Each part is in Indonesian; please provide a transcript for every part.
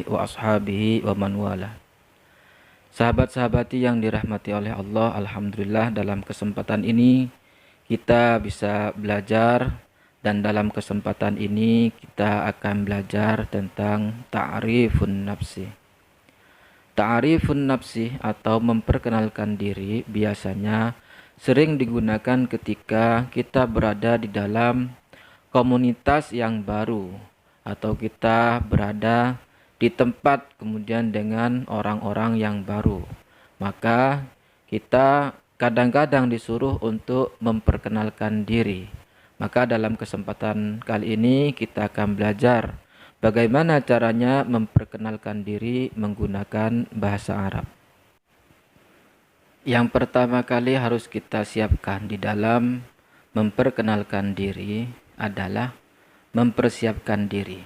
wa ashabihi wa man wala. Sahabat-sahabati yang dirahmati oleh Allah, alhamdulillah dalam kesempatan ini kita bisa belajar, dan dalam kesempatan ini kita akan belajar tentang ta'rifun nafsi. Ta'rifun nafsi atau memperkenalkan diri biasanya sering digunakan ketika kita berada di dalam komunitas yang baru, atau kita berada di tempat kemudian dengan orang-orang yang baru. Maka kita kadang-kadang disuruh untuk memperkenalkan diri. Maka dalam kesempatan kali ini kita akan belajar bagaimana caranya memperkenalkan diri menggunakan bahasa Arab. Yang pertama kali harus kita siapkan di dalam memperkenalkan diri adalah mempersiapkan diri.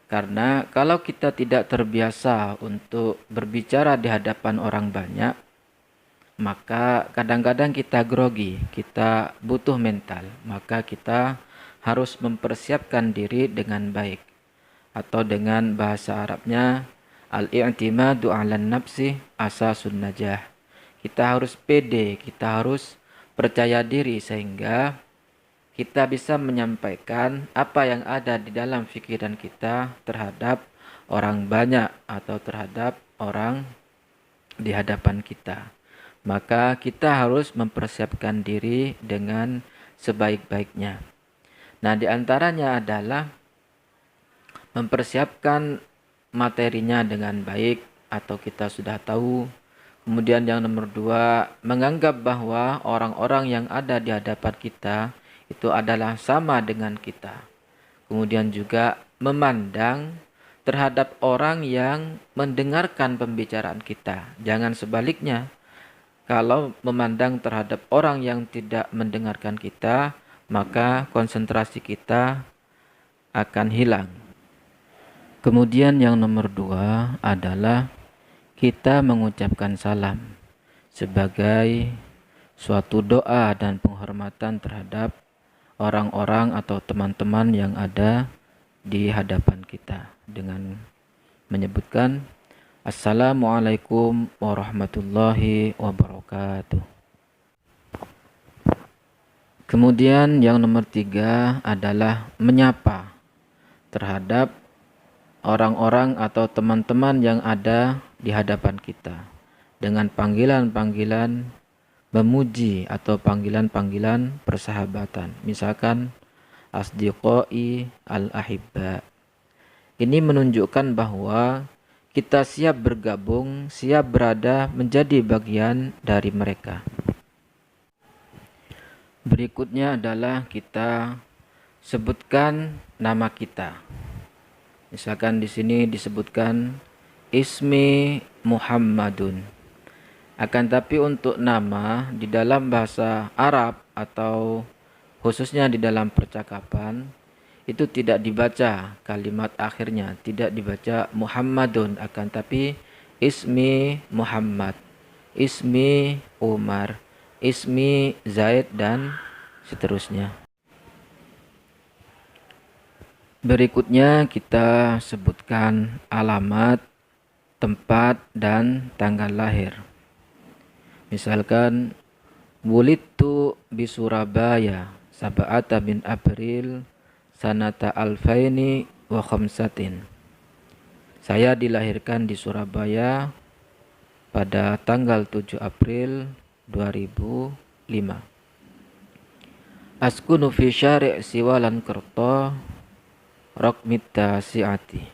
Karena kalau kita tidak terbiasa untuk berbicara di hadapan orang banyak, maka kadang-kadang kita grogi, kita butuh mental. Maka kita harus mempersiapkan diri dengan baik. Atau dengan bahasa Arabnya, al-i'timadu 'alan nafsi asasun najah. Kita harus pede, kita harus percaya diri sehingga kita bisa menyampaikan apa yang ada di dalam pikiran kita terhadap orang banyak atau terhadap orang di hadapan kita. Maka kita harus mempersiapkan diri dengan sebaik-baiknya. Nah, di antaranya adalah mempersiapkan materinya dengan baik atau kita sudah tahu. Kemudian yang nomor 2, menganggap bahwa orang-orang yang ada di hadapan kita itu adalah sama dengan kita. Kemudian juga memandang terhadap orang yang mendengarkan pembicaraan kita. Jangan sebaliknya. Kalau memandang terhadap orang yang tidak mendengarkan kita, maka konsentrasi kita akan hilang. Kemudian yang nomor 2 adalah kita mengucapkan salam sebagai suatu doa dan penghormatan terhadap orang-orang atau teman-teman yang ada di hadapan kita dengan menyebutkan Assalamualaikum warahmatullahi wabarakatuh. Kemudian yang nomor 3 adalah menyapa terhadap orang-orang atau teman-teman yang ada di hadapan kita dengan panggilan-panggilan memuji atau panggilan-panggilan persahabatan. Misalkan asdiqai al-ahibba. Ini menunjukkan bahwa kita siap bergabung, siap berada menjadi bagian dari mereka. Berikutnya adalah kita sebutkan nama kita. Misalkan di sini disebutkan ismi Muhammadun. Akan tapi untuk nama di dalam bahasa Arab atau khususnya di dalam percakapan itu tidak dibaca kalimat akhirnya, tidak dibaca Muhammadun, akan tapi ismi Muhammad, ismi Umar, ismi Zaid dan seterusnya. Berikutnya kita sebutkan alamat, tempat dan tanggal lahir. Misalkan wulidtu bi Surabaya sab'ata bin April sanata alfaini wa khamsatin. Saya dilahirkan di Surabaya pada tanggal 7 April 2005. Askunu fi syari' Siwalan Kerto Rokmit Siati.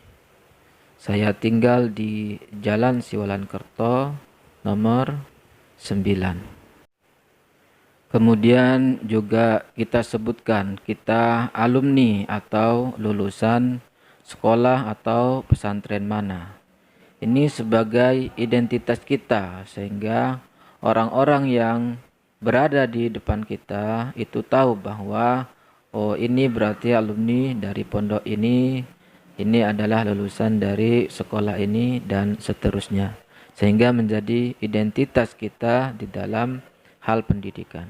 Saya tinggal di Jalan Siwalan Kerto nomor 9. Kemudian juga kita sebutkan kita alumni atau lulusan sekolah atau pesantren mana. Ini sebagai identitas kita sehingga orang-orang yang berada di depan kita itu tahu bahwa oh, ini berarti alumni dari pondok ini adalah lulusan dari sekolah ini dan seterusnya. Sehingga menjadi identitas kita di dalam hal pendidikan.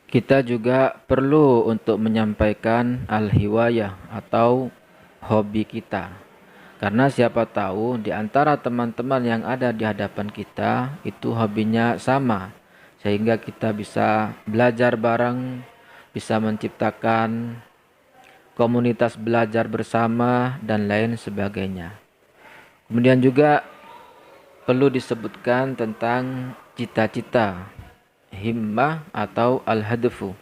Kita juga perlu untuk menyampaikan al-hiwayah atau hobi kita. Karena siapa tahu di antara teman-teman yang ada di hadapan kita itu hobinya sama, sehingga kita bisa belajar bareng, bisa menciptakan komunitas belajar bersama dan lain sebagainya. Kemudian juga perlu disebutkan tentang cita-cita, himmah atau al-hadfu.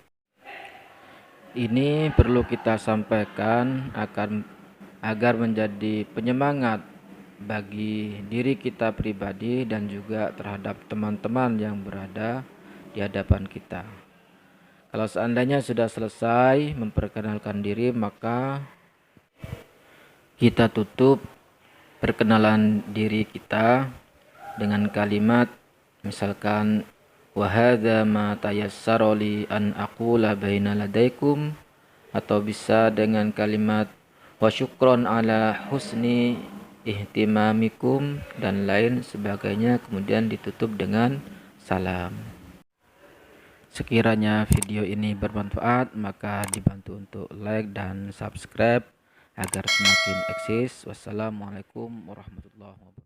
Ini perlu kita sampaikan agar menjadi penyemangat bagi diri kita pribadi dan juga terhadap teman-teman yang berada di hadapan kita. Kalau seandainya sudah selesai memperkenalkan diri, maka kita tutup perkenalan diri kita dengan kalimat misalkan wa hadza ma tayassara li an aqula baina ladaikum, atau bisa dengan kalimat wa syukron ala husni ihtimamikum dan lain sebagainya, kemudian ditutup dengan salam. Sekiranya video ini bermanfaat, maka dibantu untuk like dan subscribe agar semakin eksis. Wassalamualaikum warahmatullahi wabarakatuh.